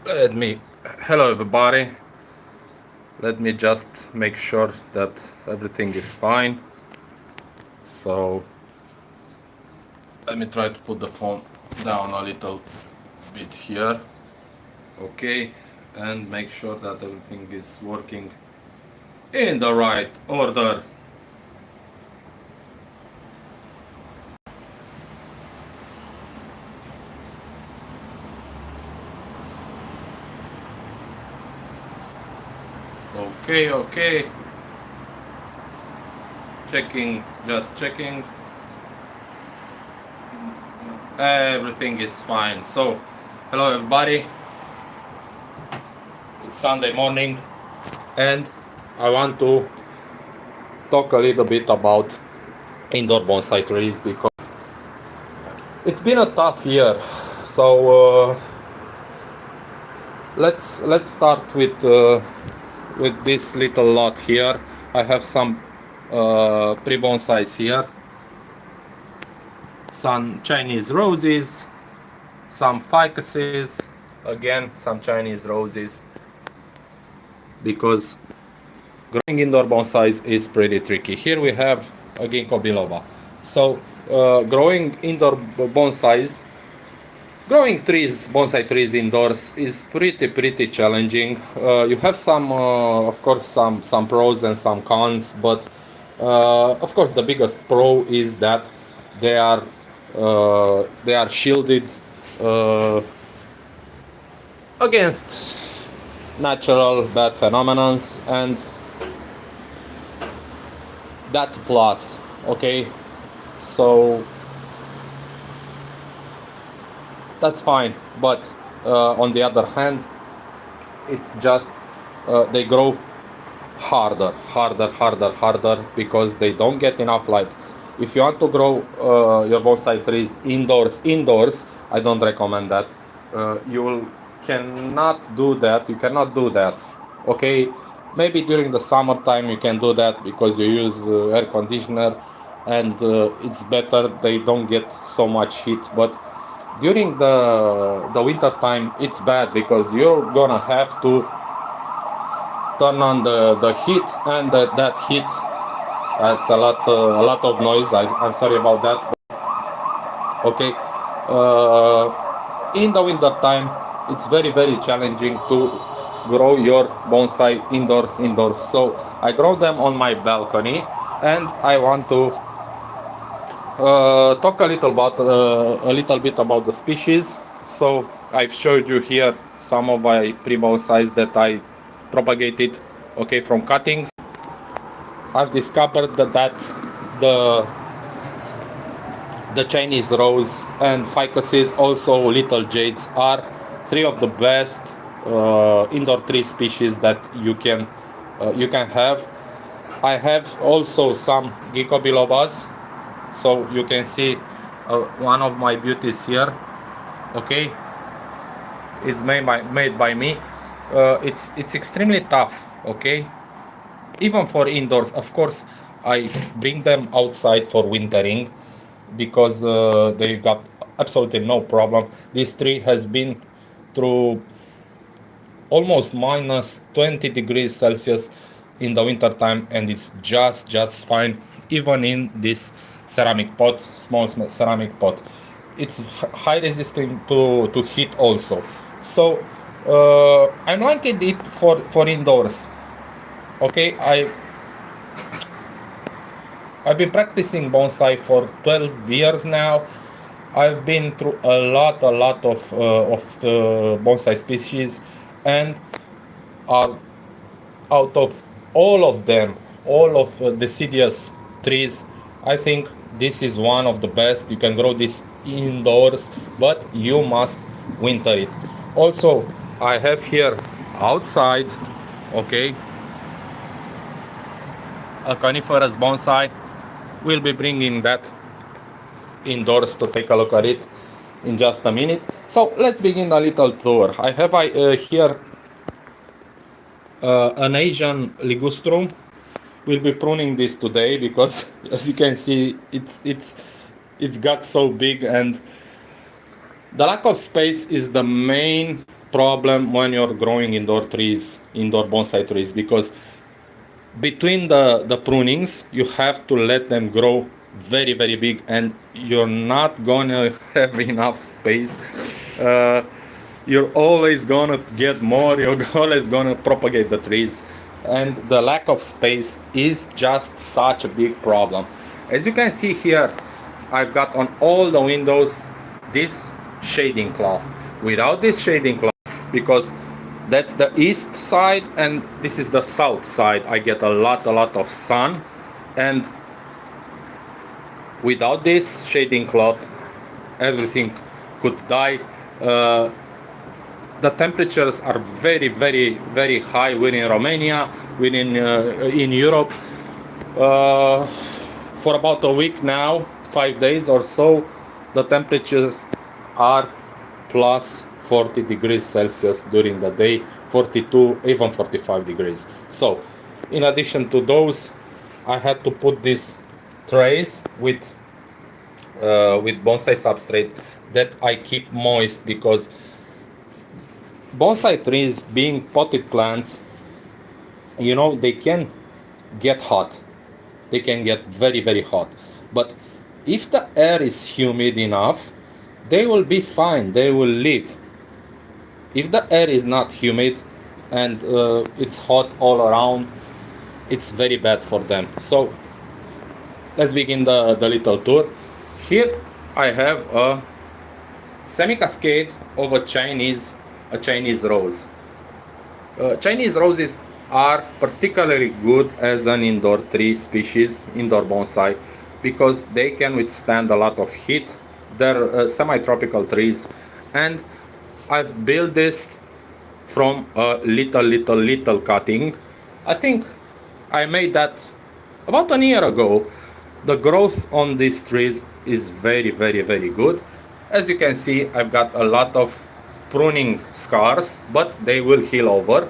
Let me, hello everybody. Let me just make sure that everything is fine. So let me try to put the phone down a little bit here. Okay, and make sure that everything is working in the right order. Okay. Checking, just checking. Everything is fine. So, hello everybody. It's Sunday morning, and I want to talk a little bit about indoor bonsai trees because it's been a tough year. So let's start with this little lot here. I have some pre-bonsais here, some Chinese roses, some ficuses, again some Chinese roses, because growing indoor bonsais is pretty tricky. Here we have a ginkgo biloba. So growing indoor bonsais, growing trees, bonsai trees indoors is pretty challenging. You have some, of course, some pros and some cons, but of course the biggest pro is that they are shielded uh, against natural bad phenomena, and that's plus. Okay, so that's fine, but on the other hand, it's just they grow harder because they don't get enough light. If you want to grow your bonsai trees indoors, I don't recommend that. You cannot do that. You cannot do that. Okay, maybe during the summertime you can do that because you use air conditioner, and it's better. They don't get so much heat, but during the winter time it's bad because you're gonna have to turn on the heat, and that heat, that's a lot of noise. I'm sorry about that. Okay, in the winter time it's very challenging to grow your bonsai indoors. So I grow them on my balcony, and I want to talk a little bit about the species. So I've showed you here some of my pre-bonsais that I propagated, okay, from cuttings. I've discovered that the Chinese rose and ficuses, also little jades, are three of the best indoor tree species that you can have. I have also some ginkgo bilobas, so you can see one of my beauties here. Okay, it's made by me. It's extremely tough. Okay, even for indoors. Of course, I bring them outside for wintering because they got absolutely no problem. This tree has been through almost minus 20 degrees Celsius in the winter time, and it's just fine, even in this ceramic pot, small ceramic pot. It's high resistant to heat also. So I wanted it for indoors. Okay, I've been practicing bonsai for 12 years now. I've been through a lot of bonsai species, and uh, out of all of them, all of deciduous trees, I think this is one of the best. You can grow this indoors, but you must winter it. Also, I have here outside, okay, a coniferous bonsai. We'll be bringing that indoors to take a look at it in just a minute. So let's begin a little tour. I have here an Asian ligustrum. We'll be pruning this today because, as you can see, it's got so big, and the lack of space is the main problem when you're growing indoor trees, indoor bonsai trees, because between the prunings you have to let them grow very very big, and you're not gonna have enough space. uh, you're always gonna get more, you're always gonna propagate the trees, and the lack of space is just such a big problem. As you can see here, I've got on all the windows this shading cloth. Without this shading cloth, because that's the east side and this is the south side, I get a lot of sun, and without this shading cloth everything could die. The temperatures are very high. We're in Romania, we're in Europe for about a week now, 5 days or so. The temperatures are plus 40 degrees Celsius during the day, 42, even 45 degrees. So in addition to those, I had to put these trays with bonsai substrate that I keep moist, because bonsai trees, being potted plants, you know, they can get hot, they can get very hot, but if the air is humid enough, they will be fine, they will live. If the air is not humid and it's hot all around, it's very bad for them. So let's begin the little tour. Here I have a semi-cascade of a Chinese rose. Chinese roses are particularly good as an indoor tree species, indoor bonsai, because they can withstand a lot of heat. They're semi-tropical trees, and I've built this from a little cutting. I think I made that about a year ago. The growth on these trees is very good. As you can see, I've got a lot of pruning scars, but they will heal over.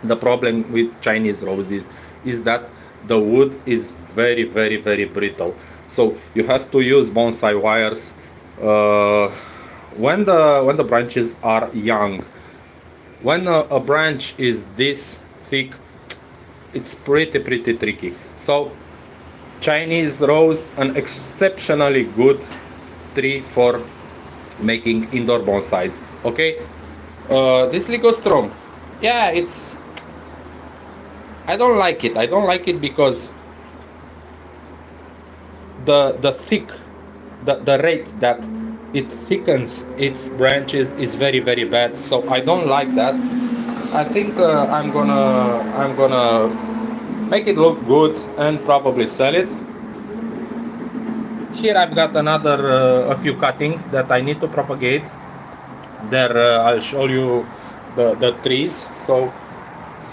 The problem with Chinese roses is that the wood is very brittle, so you have to use bonsai wires when the branches are young. When a branch is this thick, it's pretty tricky. So Chinese rose, an exceptionally good tree for making indoor bonsais. Okay, this ligustrum, yeah, I don't like it. I don't like it because the rate that it thickens its branches is very bad. So I don't like that. I think I'm gonna make it look good and probably sell it. Here I've got another a few cuttings that I need to propagate. There I'll show you the trees. So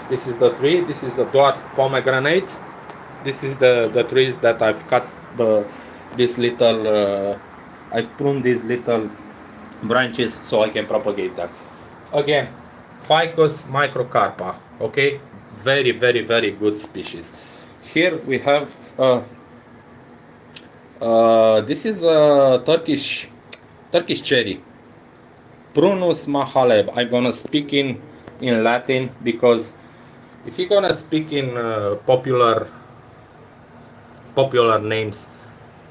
this is the tree, this is the dwarf pomegranate. This is the trees that I've cut I've pruned these little branches so I can propagate them. Again, Ficus microcarpa, okay? Very good species. Here we have this is a Turkish cherry, Prunus mahaleb. I'm gonna speak in Latin, because if you're gonna speak in popular names,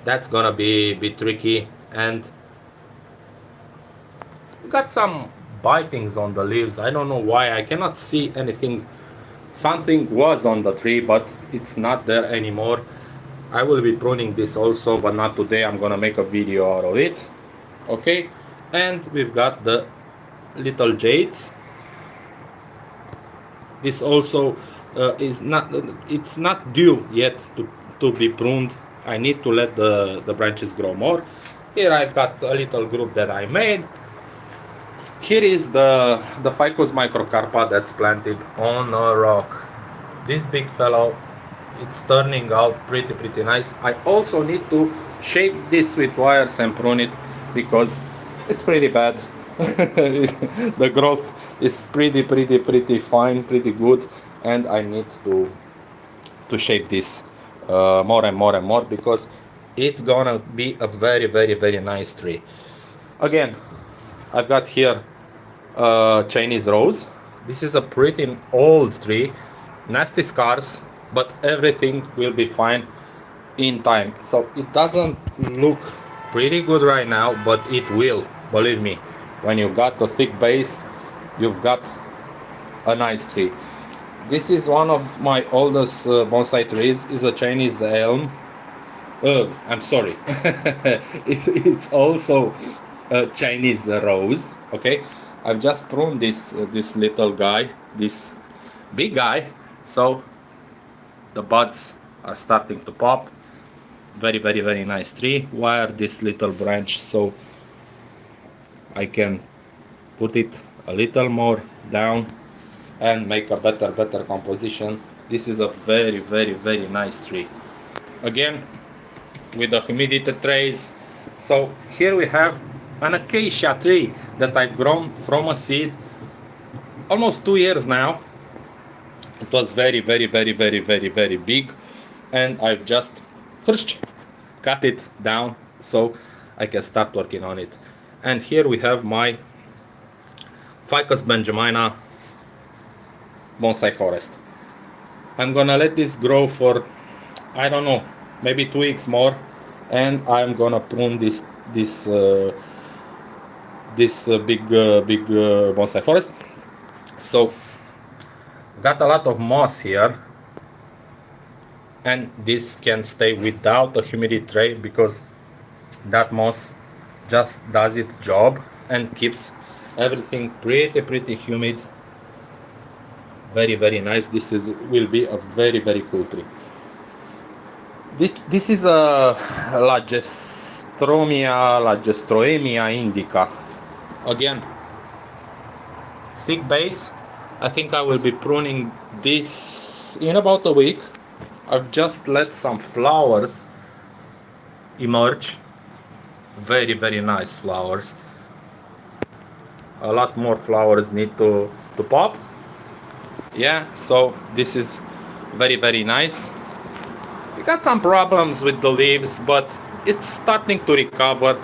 that's gonna be tricky. And got some bitings on the leaves. I don't know why, I cannot see anything. Something was on the tree, but it's not there anymore. I will be pruning this also, but not today. I'm gonna make a video out of it. Okay, and we've got the little jades. This also it's not due yet to be pruned. I need to let the branches grow more. Here I've got a little group that I made. Here is the Ficus microcarpa that's planted on a rock. This big fellow, it's turning out pretty nice. I also need to shape this with wires and prune it, because it's pretty bad. The growth is pretty fine, pretty good, and I need to shape this more and more, because it's gonna be a very nice tree. Again, I've got here Chinese rose. This is a pretty old tree, nasty scars, but everything will be fine in time. So it doesn't look pretty good right now, but it will, believe me. When you got a thick base, you've got a nice tree. This is one of my oldest bonsai trees. Is a Chinese elm. I'm sorry. It's also a Chinese rose. Okay, I've just pruned this little guy, this big guy. So the buds are starting to pop. Very, very, very nice tree. Wire this little branch so I can put it a little more down and make a better composition. This is a very, very, very nice tree. Again, with the humidity trays. So here we have an acacia tree that I've grown from a seed almost 2 years now. It was very, very, very, very, very, very big, and I've just cut it down so I can start working on it. And here we have my Ficus benjamina bonsai forest. I'm gonna let this grow for, I don't know, maybe 2 weeks more, and I'm gonna prune this big bonsai forest. So got a lot of moss here, and this can stay without a humidity tray because that moss just does its job and keeps everything pretty humid. Very, very nice. This will be a very, very cool tree. This is a Lagestroemia indica. Again, thick base. I think I will be pruning this in about a week. I've just let some flowers emerge. Very, very nice flowers. A lot more flowers need to pop. Yeah, so this is very, very nice. We got some problems with the leaves, but it's starting to recover.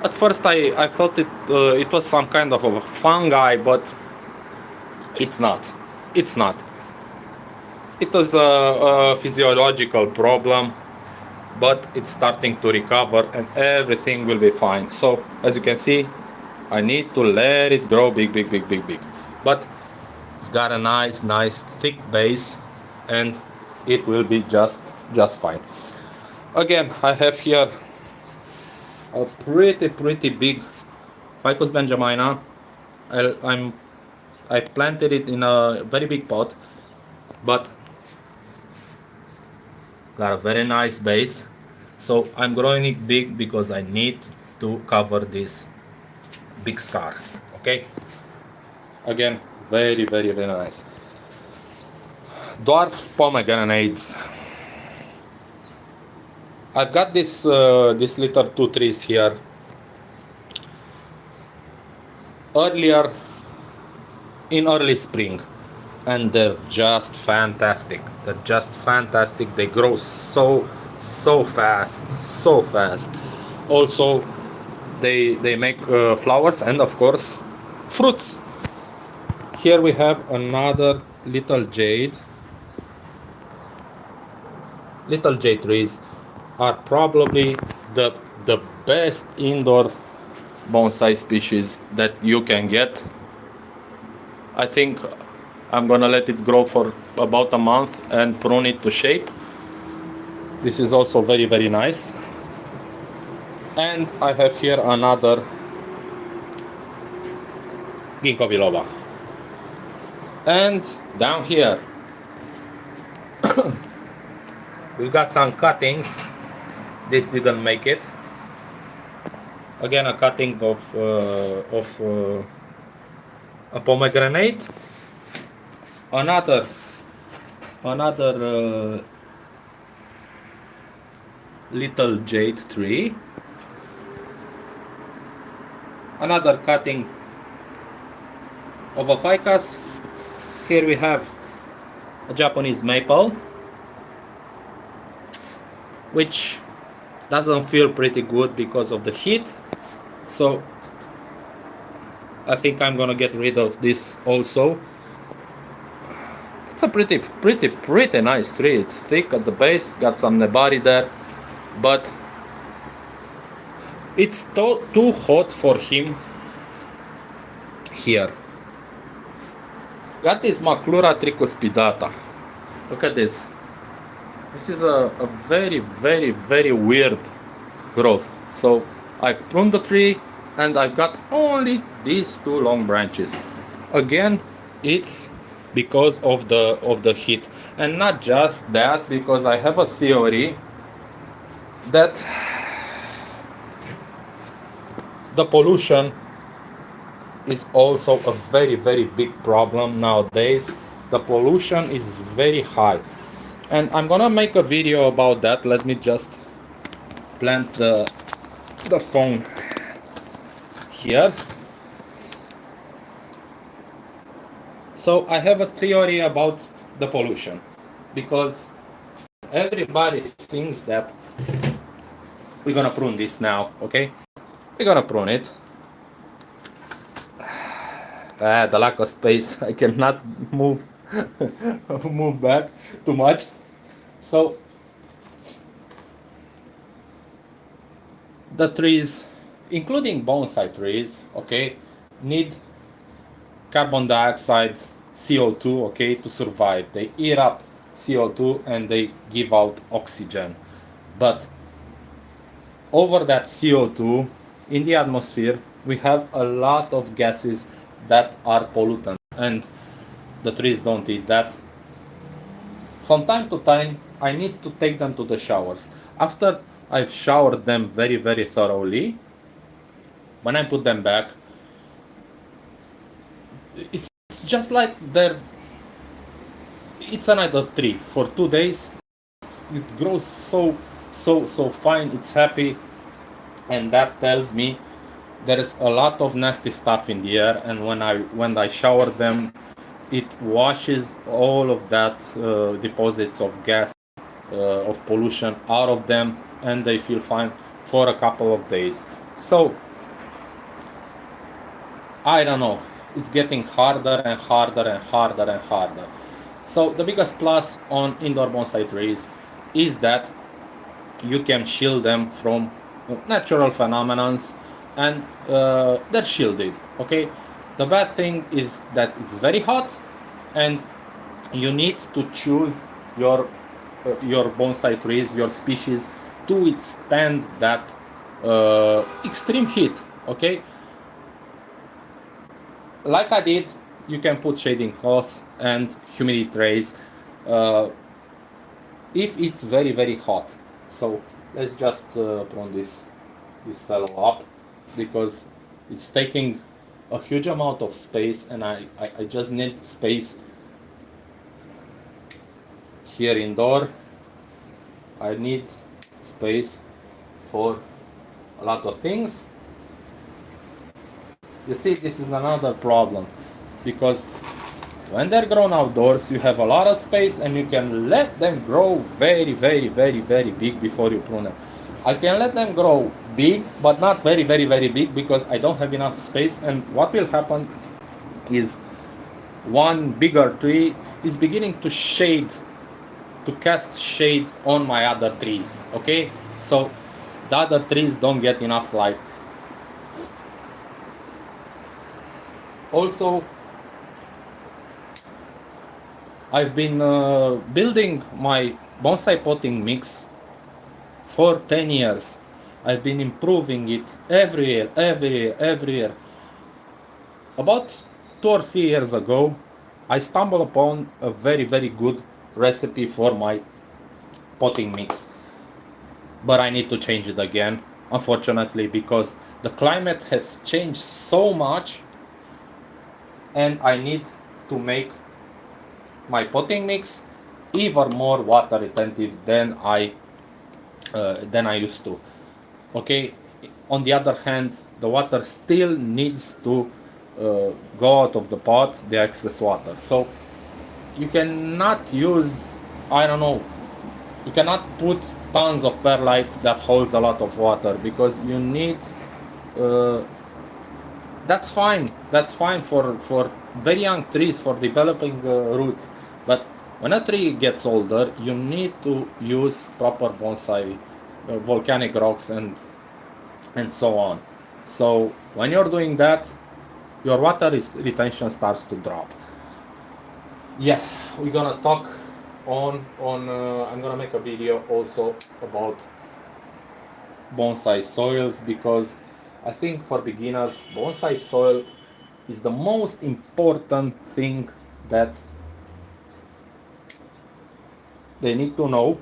At first I thought it was some kind of a fungi, but it's not. It's not. It was a physiological problem, but it's starting to recover and everything will be fine. So as you can see, I need to let it grow big. But it's got a nice thick base and it will be just fine. Again, I have here a pretty big Ficus benjamina. I planted it in a very big pot, but got a very nice base. So I'm growing it big because I need to cover this big scar. Okay, again, very nice. Dwarf pomegranates. I've got this little 2 trees here. Earlier in early spring, and they're just fantastic. They grow so fast. Also, they make flowers and of course fruits. Here we have another little jade. Little jade trees are probably the best indoor bonsai species that you can get. I think I'm gonna let it grow for about a month and prune it to shape. This is also very nice. And I have here another ginkgo biloba. And down here we've got some cuttings. This didn't make it. Again, a cutting of a pomegranate. Another little jade tree. Another cutting of a ficus. Here we have a Japanese maple, which doesn't feel pretty good because of the heat. So I think I'm gonna get rid of this also. It's a pretty nice tree. It's thick at the base, got some nebari there, but it's too hot for him here. Got this Maclura tricuspidata. Look at this. This is a very weird growth. So I've pruned the tree and I've got only these two long branches. Again, it's because of the heat, and not just that, because I have a theory that the pollution is also a very big problem nowadays. The pollution is very high, and I'm gonna make a video about that. Let me just plant the phone here. So I have a theory about the pollution, because everybody thinks that we're gonna prune this now, okay? We're gonna prune it. The lack of space, I cannot move move back too much. So the trees, including bonsai trees, okay, need carbon dioxide, CO2, okay, to survive. They eat up CO2 and they give out oxygen. But over that CO2 in the atmosphere, we have a lot of gases that are pollutants, and the trees don't eat that. From time to time, I need to take them to the showers. After I've showered them very thoroughly, when I put them back, it's just like it's another tree. For 2 days, it grows so fine, it's happy, and that tells me there is a lot of nasty stuff in the air, and when I shower them, it washes all of that deposits of gas, of pollution out of them, and they feel fine for a couple of days. So I don't know, it's getting harder and harder. So the biggest plus on indoor bonsai trees is that you can shield them from natural phenomena, and they're shielded, okay? The bad thing is that it's very hot, and you need to choose your bonsai trees, your species, to withstand that extreme heat, okay? Like I did, you can put shading cloth and humidity trays if it's very hot. So let's just prune this fellow up, because it's taking a huge amount of space, and I just need space here indoor. I need space for a lot of things. You see, this is another problem, because when they're grown outdoors, you have a lot of space and you can let them grow very big before you prune them. I can let them grow big, but not very big, because I don't have enough space, and what will happen is one bigger tree is beginning to cast shade on my other trees, okay? So the other trees don't get enough light. Also, I've been building my bonsai potting mix for 10 years. I've been improving it every year. About 2 or 3 years ago, I stumbled upon a very good recipe for my potting mix. But I need to change it again, unfortunately, because the climate has changed so much, and I need to make my potting mix even more water retentive than I used to. Okay. On the other hand, the water still needs to go out of the pot, the excess water. So you cannot use, I don't know, you cannot put tons of perlite that holds a lot of water, because you need That's fine. That's fine for very young trees for developing roots. But when a tree gets older, you need to use proper bonsai, volcanic rocks, and so on. So when you're doing that, your water retention starts to drop. Yeah, we're gonna talk on. I'm gonna make a video also about bonsai soils, because I think for beginners, bonsai soil is the most important thing that they need to know,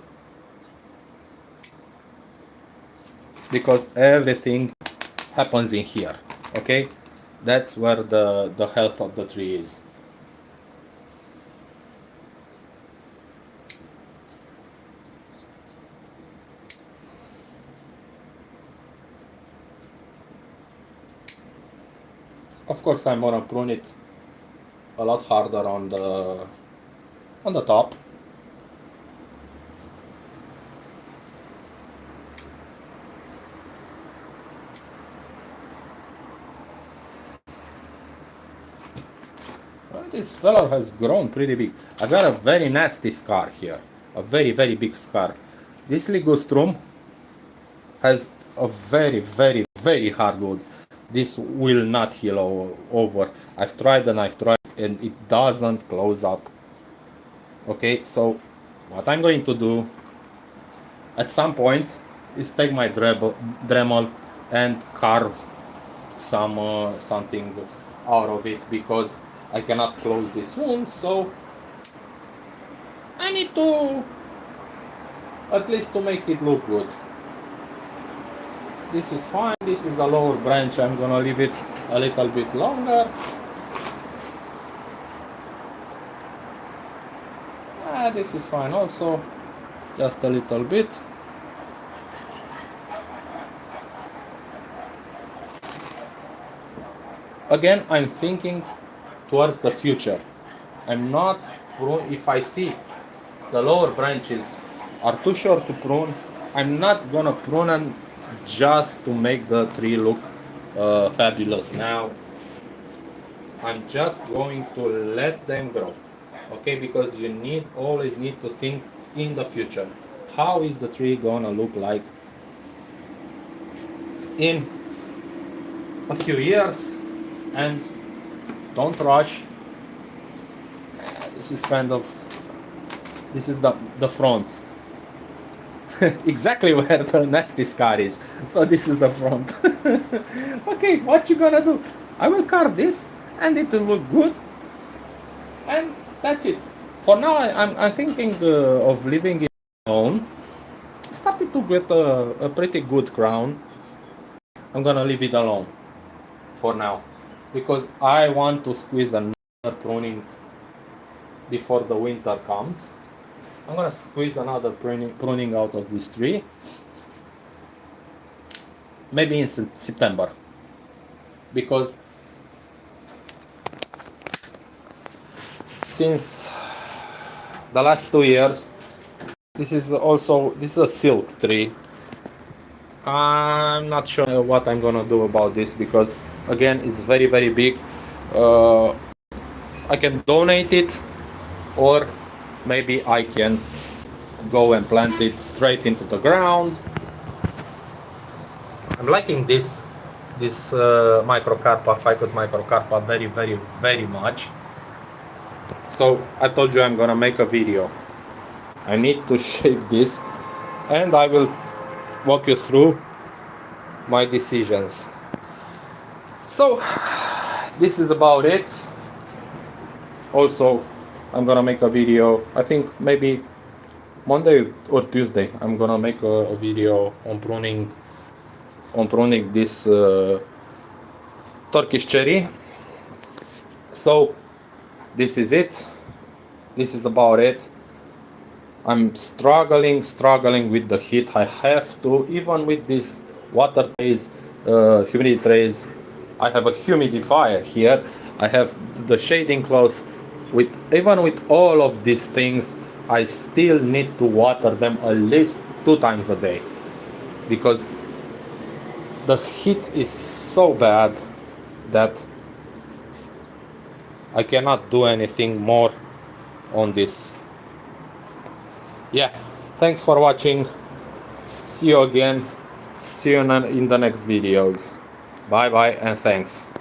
because everything happens in here. Okay, that's where the health of the tree is. Of course, I'm gonna prune it a lot harder on the top. Well, this fellow has grown pretty big. I got a very nasty scar here, a very big scar. This ligustrum has a very hard wood. This will not heal over. I've tried and it doesn't close up. Okay, so what I'm going to do at some point is take my Dremel and carve something out of it, because I cannot close this wound, so I need to at least to make it look good. This is fine. This is a lower branch. I'm gonna leave it a little bit longer. This is fine also, just a little bit. Again, I'm thinking towards the future. I'm not if I see the lower branches are too short to prune, I'm not gonna prune them just to make the tree look fabulous. Now I'm just going to let them grow, okay, because you always need to think in the future. How is the tree gonna look like in a few years? And don't rush. This is the front. Exactly where the nasty scar is. So this is the front. Okay, what you gonna do? I will carve this and it will look good. And that's it. For now, I'm thinking of leaving it alone. Started to get a pretty good crown. I'm gonna leave it alone for now, because I want to squeeze another pruning before the winter comes. I'm gonna squeeze another pruning out of this tree, maybe in September, because since the last 2 years, this is a silk tree. I'm not sure what I'm gonna do about this, because again, it's very big. I can donate it, or maybe I can go and plant it straight into the ground. I'm liking this microcarpa, Ficus microcarpa, very much. So I told you I'm gonna make a video. I need to shape this, and I will walk you through my decisions. So this is about it. Also, I'm gonna make a video, I think maybe Monday or Tuesday. I'm gonna make a video on pruning this Turkish cherry. So this is it. This is about it. I'm struggling with the heat. I have to, even with these water trays, humidity trays. I have a humidifier here. I have the shading clothes. Even with all of these things, I still need to water them at least 2 times a day, because the heat is so bad. that I cannot do anything more on this. Yeah, thanks for watching. See you again. See you in the next videos. Bye bye and thanks.